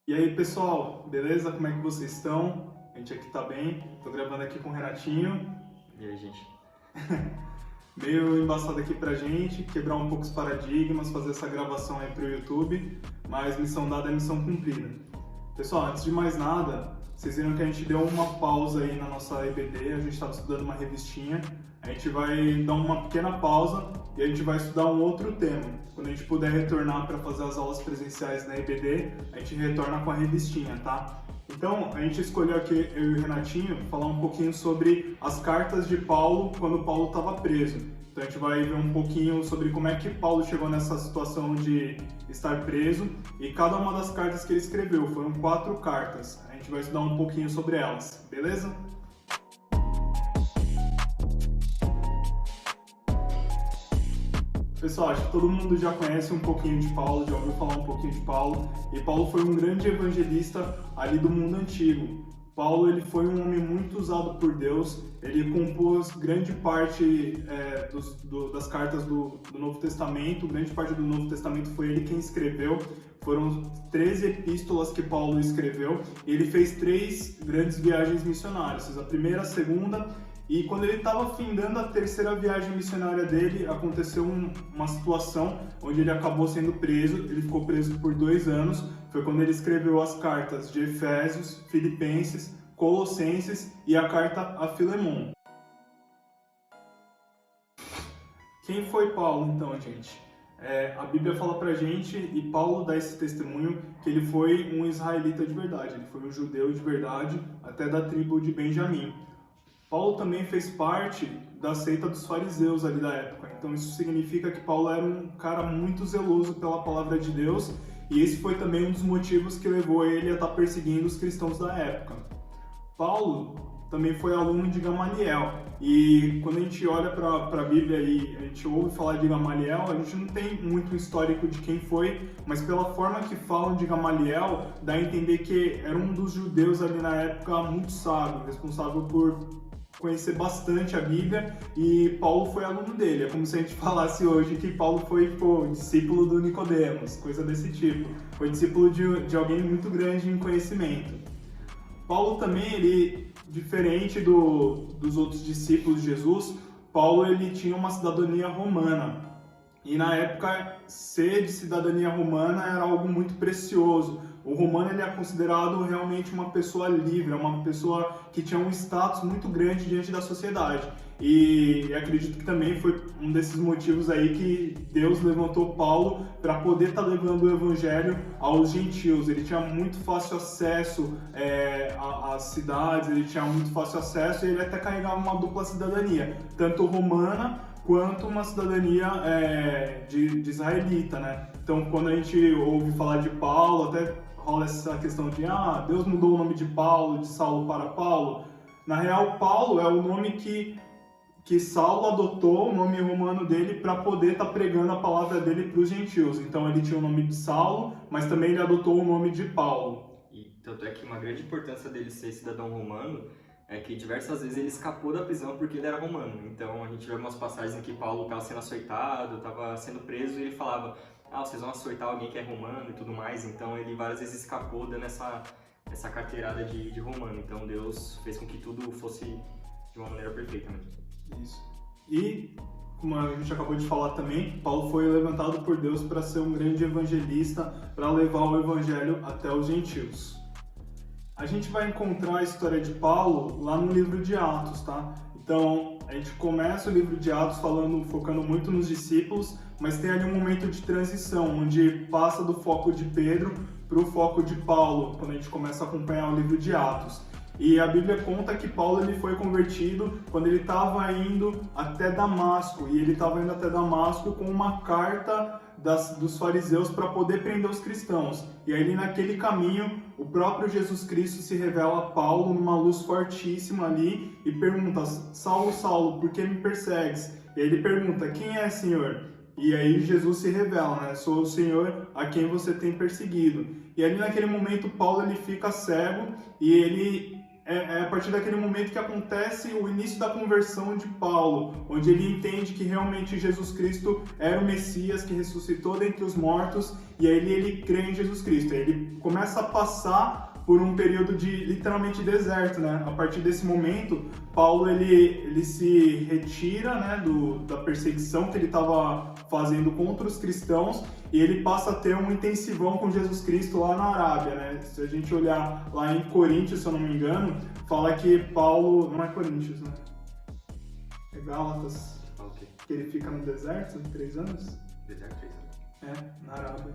E aí, pessoal, beleza? Como é que vocês estão? A gente aqui tá bem. Tô gravando aqui com o Renatinho. E aí, gente? Meio embaçado aqui pra gente, quebrar um pouco os paradigmas, fazer essa gravação aí pro YouTube, mas missão dada é missão cumprida. Pessoal, antes de mais nada, vocês viram que a gente deu uma pausa aí na nossa EBD, a gente estava estudando uma revistinha, a gente vai dar uma pequena pausa e a gente vai estudar um outro tema. Quando a gente puder retornar para fazer as aulas presenciais na EBD, a gente retorna com a revistinha, tá? Então, a gente escolheu aqui, eu e o Renatinho, falar um pouquinho sobre as cartas de Paulo quando Paulo estava preso. Então a gente vai ver um pouquinho sobre como é que Paulo chegou nessa situação de estar preso e cada uma das cartas que ele escreveu. Foram 4 cartas. A gente vai estudar um pouquinho sobre elas, beleza? Pessoal, acho que todo mundo já conhece um pouquinho de Paulo, já ouviu falar um pouquinho de Paulo. E Paulo foi um grande evangelista ali do mundo antigo. Paulo ele foi um homem muito usado por Deus. Ele compôs grande parte das cartas do Novo Testamento. Grande parte do Novo Testamento foi ele quem escreveu. Foram 13 epístolas que Paulo escreveu. E ele fez 3 grandes viagens missionárias. A primeira, a segunda. E quando ele estava findando a terceira viagem missionária dele, aconteceu uma situação onde ele acabou sendo preso. Ele ficou preso por 2 anos. Foi quando ele escreveu as cartas de Efésios, Filipenses, Colossenses e a carta a Filemon. Quem foi Paulo, então, gente? A Bíblia fala pra gente, e Paulo dá esse testemunho, que ele foi um israelita de verdade. Ele foi um judeu de verdade, até da tribo de Benjamim. Paulo também fez parte da seita dos fariseus ali da época. Então isso significa que Paulo era um cara muito zeloso pela palavra de Deus e esse foi também um dos motivos que levou ele a estar perseguindo os cristãos da época. Paulo também foi aluno de Gamaliel e quando a gente olha para a Bíblia e a gente ouve falar de Gamaliel, a gente não tem muito histórico de quem foi, mas pela forma que falam de Gamaliel, dá a entender que era um dos judeus ali na época muito sábio, responsável por conhecer bastante a Bíblia e Paulo foi aluno dele. É como se a gente falasse hoje que Paulo foi discípulo do Nicodemos, coisa desse tipo. Foi discípulo de alguém muito grande em conhecimento. Paulo também, ele, diferente dos outros discípulos de Jesus, Paulo ele tinha uma cidadania romana. E na época, ser de cidadania romana era algo muito precioso. O romano ele é considerado realmente uma pessoa livre, uma pessoa que tinha um status muito grande diante da sociedade. E acredito que também foi um desses motivos aí que Deus levantou Paulo para poder estar levando o evangelho aos gentios. Ele tinha muito fácil acesso às cidades, ele tinha muito fácil acesso e ele até carregava uma dupla cidadania, tanto romana quanto uma cidadania de israelita, né? Então, quando a gente ouve falar de Paulo, até rola essa questão de Deus mudou o nome de Paulo, de Saulo para Paulo. Na real, Paulo é o nome que Saulo adotou, o nome romano dele, para poder estar pregando a palavra dele para os gentios. Então, ele tinha o nome de Saulo, mas também ele adotou o nome de Paulo. E tanto é que uma grande importância dele ser cidadão romano é que diversas vezes ele escapou da prisão porque ele era romano. Então a gente vê algumas passagens em que Paulo estava sendo açoitado, estava sendo preso e ele falava: vocês vão açoitar alguém que é romano e tudo mais. Então ele várias vezes escapou dando essa carteirada de romano. Então Deus fez com que tudo fosse de uma maneira perfeita mesmo. Isso. E, como a gente acabou de falar também, Paulo foi levantado por Deus para ser um grande evangelista, para levar o evangelho até os gentios. A gente vai encontrar a história de Paulo lá no livro de Atos, tá? Então, a gente começa o livro de Atos focando muito nos discípulos, mas tem ali um momento de transição, onde passa do foco de Pedro para o foco de Paulo, quando a gente começa a acompanhar o livro de Atos. E a Bíblia conta que Paulo ele foi convertido quando ele estava indo até Damasco, e ele estava indo até Damasco com uma carta dos fariseus para poder prender os cristãos. E aí naquele caminho, o próprio Jesus Cristo se revela a Paulo numa luz fortíssima ali e pergunta: Saulo, Saulo, por que me persegues? E aí ele pergunta: quem é, Senhor? E aí Jesus se revela, né? Sou o Senhor a quem você tem perseguido. E ali naquele momento Paulo ele fica cego e ele é a partir daquele momento que acontece o início da conversão de Paulo, onde ele entende que realmente Jesus Cristo era o Messias que ressuscitou dentre os mortos, e aí ele crê em Jesus Cristo. Aí ele começa a passar por um período de literalmente deserto, né? A partir desse momento, Paulo ele se retira, né, da perseguição que ele estava fazendo contra os cristãos, e ele passa a ter um intensivão com Jesus Cristo lá na Arábia, né? Se a gente olhar lá em Coríntios, se eu não me engano, fala que Paulo... Não é Coríntios, né? É Gálatas. Ok. Que ele fica no deserto 3 anos? Deserto 3 anos. Na Arábia.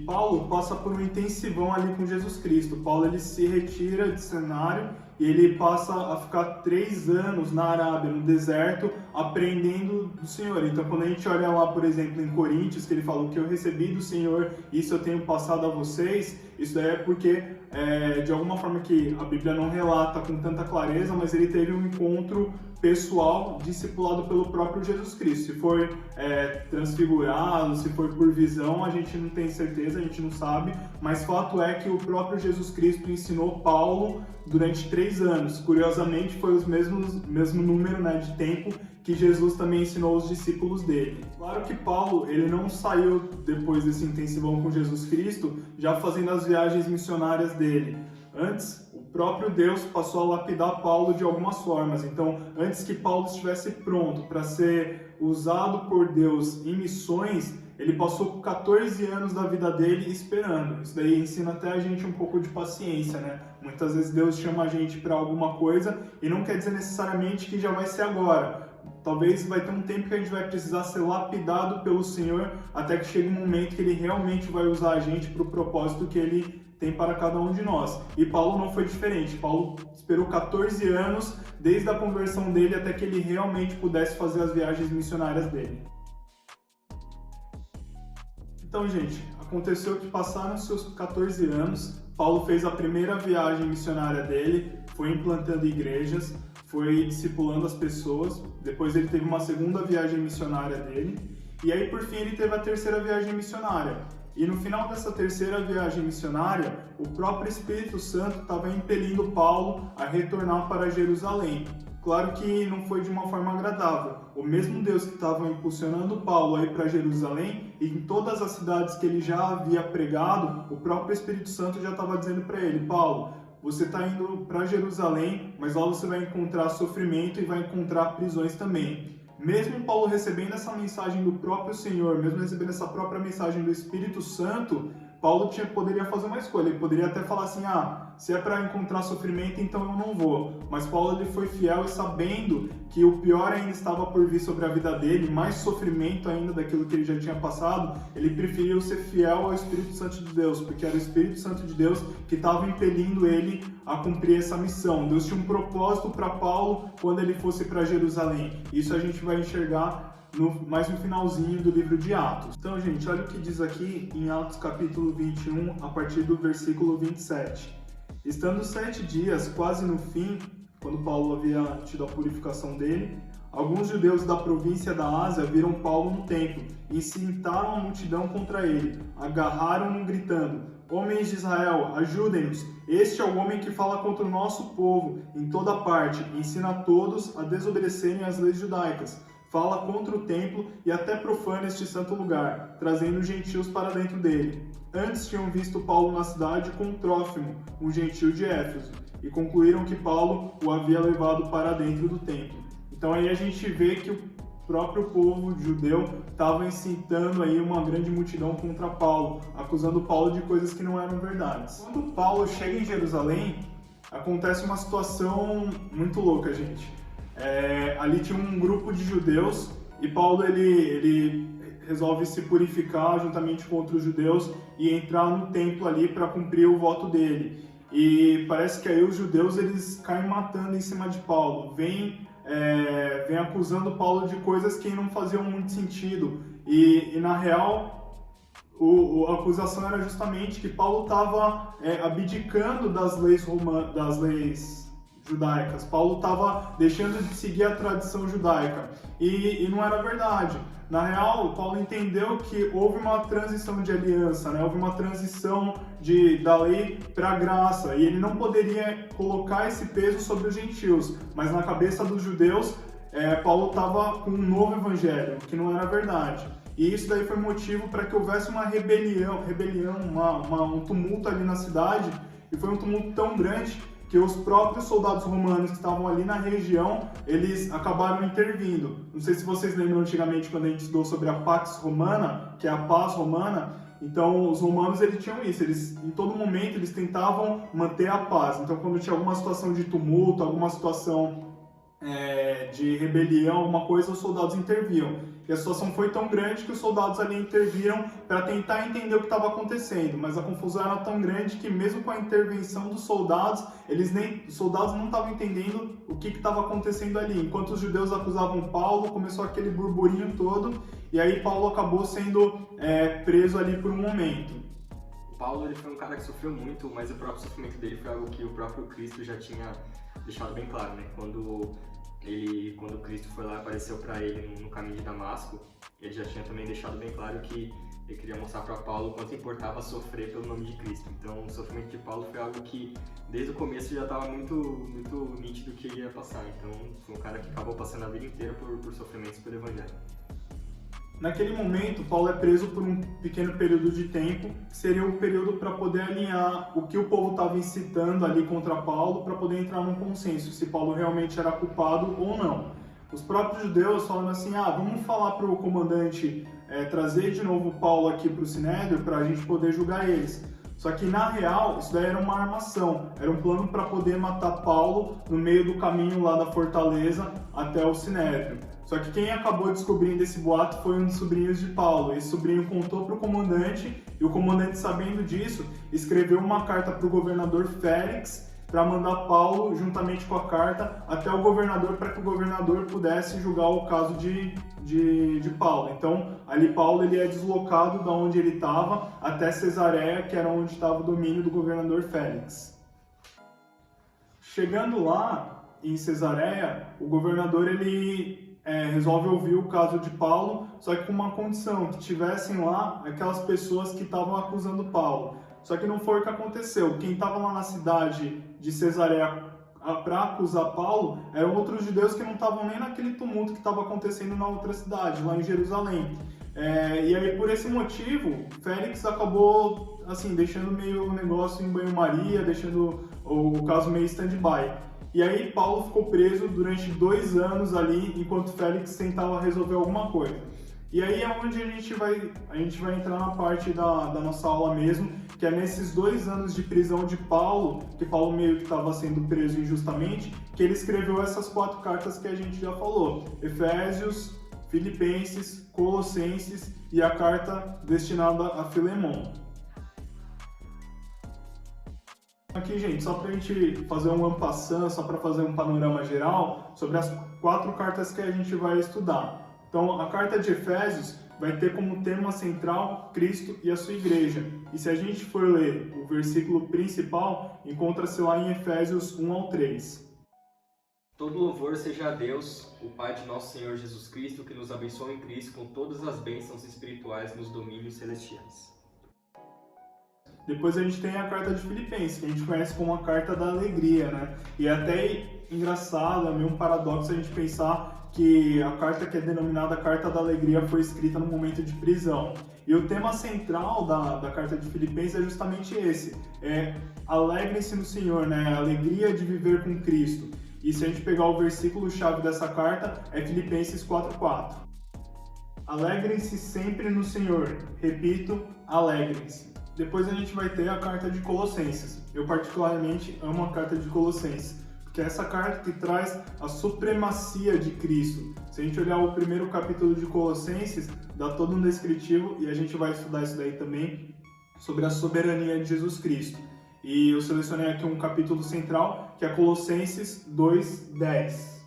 Paulo passa por um intensivão ali com Jesus Cristo. Paulo ele se retira de cenário e ele passa a ficar 3 anos na Arábia, no deserto, aprendendo do Senhor. Então, quando a gente olha lá, por exemplo, em Coríntios, que ele falou que eu recebi do Senhor, isso eu tenho passado a vocês, isso daí é porque, de alguma forma que a Bíblia não relata com tanta clareza, mas ele teve um encontro pessoal, discipulado pelo próprio Jesus Cristo. Se foi transfigurado, se foi por visão, a gente não tem certeza, a gente não sabe, mas fato é que o próprio Jesus Cristo ensinou Paulo durante 3 anos. Curiosamente, foi o mesmo número, né, de tempo que Jesus também ensinou os discípulos dele. Claro que Paulo ele não saiu depois desse intensivão com Jesus Cristo já fazendo as viagens missionárias dele. Antes, o próprio Deus passou a lapidar Paulo de algumas formas. Então, antes que Paulo estivesse pronto para ser usado por Deus em missões, ele passou 14 anos da vida dele esperando. Isso daí ensina até a gente um pouco de paciência, né? Muitas vezes Deus chama a gente para alguma coisa e não quer dizer necessariamente que já vai ser agora. Talvez vai ter um tempo que a gente vai precisar ser lapidado pelo Senhor até que chegue um momento que Ele realmente vai usar a gente para o propósito que Ele tem para cada um de nós. E Paulo não foi diferente. Paulo esperou 14 anos, desde a conversão dele até que ele realmente pudesse fazer as viagens missionárias dele. Então, gente, aconteceu que passaram seus 14 anos, Paulo fez a primeira viagem missionária dele, foi implantando igrejas, foi discipulando as pessoas, depois ele teve uma segunda viagem missionária dele, e aí por fim ele teve a terceira viagem missionária. E no final dessa terceira viagem missionária, o próprio Espírito Santo estava impelindo Paulo a retornar para Jerusalém. Claro que não foi de uma forma agradável. O mesmo Deus que estava impulsionando Paulo a ir para Jerusalém, e em todas as cidades que ele já havia pregado, o próprio Espírito Santo já estava dizendo para ele: Paulo, você está indo para Jerusalém, mas lá você vai encontrar sofrimento e vai encontrar prisões também. Mesmo Paulo recebendo essa mensagem do próprio Senhor, mesmo recebendo essa própria mensagem do Espírito Santo, Paulo poderia fazer uma escolha. Ele poderia até falar assim: se é para encontrar sofrimento, então eu não vou. Mas Paulo ele foi fiel e, sabendo que o pior ainda estava por vir sobre a vida dele, mais sofrimento ainda daquilo que ele já tinha passado, ele preferiu ser fiel ao Espírito Santo de Deus, porque era o Espírito Santo de Deus que estava impelindo ele a cumprir essa missão. Deus tinha um propósito para Paulo quando ele fosse para Jerusalém. Isso a gente vai enxergar mais no finalzinho do livro de Atos. Então, gente, olha o que diz aqui em Atos capítulo 21, a partir do versículo 27. Estando 7 dias, quase no fim, quando Paulo havia tido a purificação dele, alguns judeus da província da Ásia viram Paulo no templo e incitaram a multidão contra ele. Agarraram-no gritando: Homens de Israel, ajudem-nos! Este é o homem que fala contra o nosso povo em toda parte, ensina a todos a desobedecerem às leis judaicas. Fala contra o templo e até profana este santo lugar, trazendo gentios para dentro dele. Antes tinham visto Paulo na cidade com Trófimo, um gentio de Éfeso, e concluíram que Paulo o havia levado para dentro do templo. Então aí a gente vê que o próprio povo judeu estava incitando aí uma grande multidão contra Paulo, acusando Paulo de coisas que não eram verdades. Quando Paulo chega em Jerusalém, acontece uma situação muito louca, gente. Ali tinha um grupo de judeus e Paulo ele resolve se purificar juntamente com outros judeus e entrar no templo ali para cumprir o voto dele. E parece que aí os judeus eles caem matando em cima de Paulo, vem acusando Paulo de coisas que não faziam muito sentido. E na real, a acusação era justamente que Paulo estava abdicando das leis judaicas. Paulo estava deixando de seguir a tradição judaica e não era verdade. Na real, Paulo entendeu que houve uma transição de aliança, né? Houve uma transição da lei para a graça, e ele não poderia colocar esse peso sobre os gentios, mas na cabeça dos judeus, Paulo estava com um novo evangelho, que não era verdade. E isso daí foi motivo para que houvesse uma rebelião, um tumulto ali na cidade, e foi um tumulto tão grande que os próprios soldados romanos que estavam ali na região, eles acabaram intervindo. Não sei se vocês lembram antigamente quando a gente estudou sobre a Pax Romana, que é a paz romana. Então os romanos eles tinham isso, eles em todo momento eles tentavam manter a paz. Então quando tinha alguma situação de tumulto, alguma situação de rebelião, alguma coisa, os soldados interviam. E a situação foi tão grande que os soldados ali interviram para tentar entender o que estava acontecendo, mas a confusão era tão grande que mesmo com a intervenção dos soldados, os soldados não estavam entendendo o que estava acontecendo ali. Enquanto os judeus acusavam Paulo, começou aquele burburinho todo, e aí Paulo acabou sendo preso ali por um momento. Paulo ele foi um cara que sofreu muito, mas o próprio sofrimento dele foi algo que o próprio Cristo já tinha deixado bem claro, né? Quando Cristo foi lá e apareceu para ele no caminho de Damasco, ele já tinha também deixado bem claro que ele queria mostrar para Paulo o quanto importava sofrer pelo nome de Cristo. Então, o sofrimento de Paulo foi algo que, desde o começo, já estava muito nítido que ele ia passar. Então, foi um cara que acabou passando a vida inteira por sofrimentos pelo Evangelho. Naquele momento, Paulo é preso por um pequeno período de tempo, que seria o período para poder alinhar o que o povo estava incitando ali contra Paulo, para poder entrar num consenso, se Paulo realmente era culpado ou não. Os próprios judeus falando assim, vamos falar para o comandante trazer de novo Paulo aqui para o Sinédrio, para a gente poder julgar eles. Só que, na real, isso daí era uma armação, era um plano para poder matar Paulo no meio do caminho lá da fortaleza até o Sinédrio. Só que quem acabou descobrindo esse boato foi um dos sobrinhos de Paulo. Esse sobrinho contou para o comandante, e o comandante, sabendo disso, escreveu uma carta para o governador Félix para mandar Paulo, juntamente com a carta, até o governador, para que o governador pudesse julgar o caso de Paulo. Então, ali Paulo ele é deslocado da onde ele estava até Cesareia, que era onde estava o domínio do governador Félix. Chegando lá, em Cesareia, o governador ele resolve ouvir o caso de Paulo, só que com uma condição, que tivessem lá aquelas pessoas que estavam acusando Paulo. Só que não foi o que aconteceu. Quem estava lá na cidade de Cesareia para acusar Paulo eram outros judeus que não estavam nem naquele tumulto que estava acontecendo na outra cidade, lá em Jerusalém. E aí, por esse motivo, Félix acabou assim, deixando meio o negócio em banho-maria, deixando o caso meio stand-by. E aí Paulo ficou preso durante 2 anos ali, enquanto Félix tentava resolver alguma coisa. E aí é onde a gente vai entrar na parte da nossa aula mesmo, que é nesses 2 anos de prisão de Paulo, que Paulo meio que estava sendo preso injustamente, que ele escreveu essas 4 cartas que a gente já falou: Efésios, Filipenses, Colossenses e a carta destinada a Filemon. Aqui, gente, só para a gente fazer um en passant, só para fazer um panorama geral sobre as 4 cartas que a gente vai estudar. Então, a carta de Efésios vai ter como tema central Cristo e a sua igreja. E se a gente for ler o versículo principal, encontra-se lá em Efésios 1-3. Todo louvor seja a Deus, o Pai de nosso Senhor Jesus Cristo, que nos abençoa em Cristo com todas as bênçãos espirituais nos domínios celestiais. Depois a gente tem a carta de Filipenses, que a gente conhece como a carta da alegria, né? E é até engraçado, é meio um paradoxo a gente pensar que a carta que é denominada Carta da Alegria foi escrita no momento de prisão. E o tema central da carta de Filipenses é justamente esse, alegrem-se no Senhor, né? A alegria de viver com Cristo. E se a gente pegar o versículo-chave dessa carta, é Filipenses 4:4. Alegrem-se sempre no Senhor. Repito, alegrem-se. Depois a gente vai ter a carta de Colossenses. Eu particularmente amo a carta de Colossenses, porque é essa carta que traz a supremacia de Cristo. Se a gente olhar o primeiro capítulo de Colossenses, dá todo um descritivo, e a gente vai estudar isso daí também, sobre a soberania de Jesus Cristo. E eu selecionei aqui um capítulo central, que é Colossenses 2:10.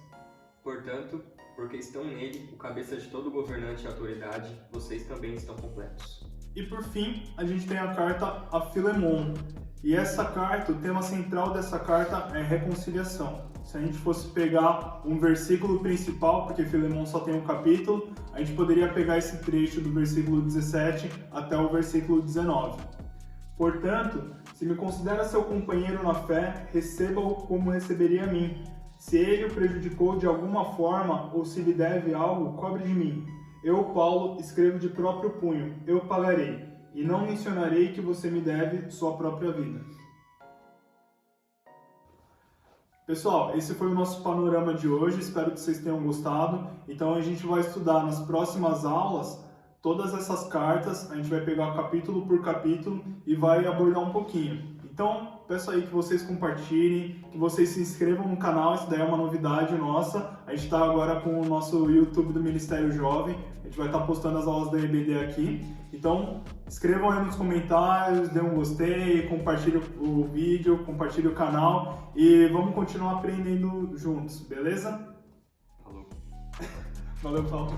Portanto, porque estão nele, o cabeça de todo governante e autoridade, vocês também estão completos. E por fim, a gente tem a carta a Filemon. E essa carta, o tema central dessa carta é reconciliação. Se a gente fosse pegar um versículo principal, porque Filemon só tem um capítulo, a gente poderia pegar esse trecho do versículo 17 até o versículo 19. Portanto, se me considera seu companheiro na fé, receba-o como receberia a mim. Se ele o prejudicou de alguma forma ou se lhe deve algo, cobre de mim. Eu, Paulo, escrevo de próprio punho, eu pagarei, e não mencionarei que você me deve sua própria vida. Pessoal, esse foi o nosso panorama de hoje, espero que vocês tenham gostado. Então a gente vai estudar nas próximas aulas todas essas cartas, a gente vai pegar capítulo por capítulo e vai abordar um pouquinho. Então, peço aí que vocês compartilhem, que vocês se inscrevam no canal, isso daí é uma novidade nossa. A gente está agora com o nosso YouTube do Ministério Jovem, a gente vai estar postando as aulas da EBD aqui. Então, escrevam aí nos comentários, dê um gostei, compartilhe o vídeo, compartilhe o canal e vamos continuar aprendendo juntos, beleza? Falou. Valeu, Paulo.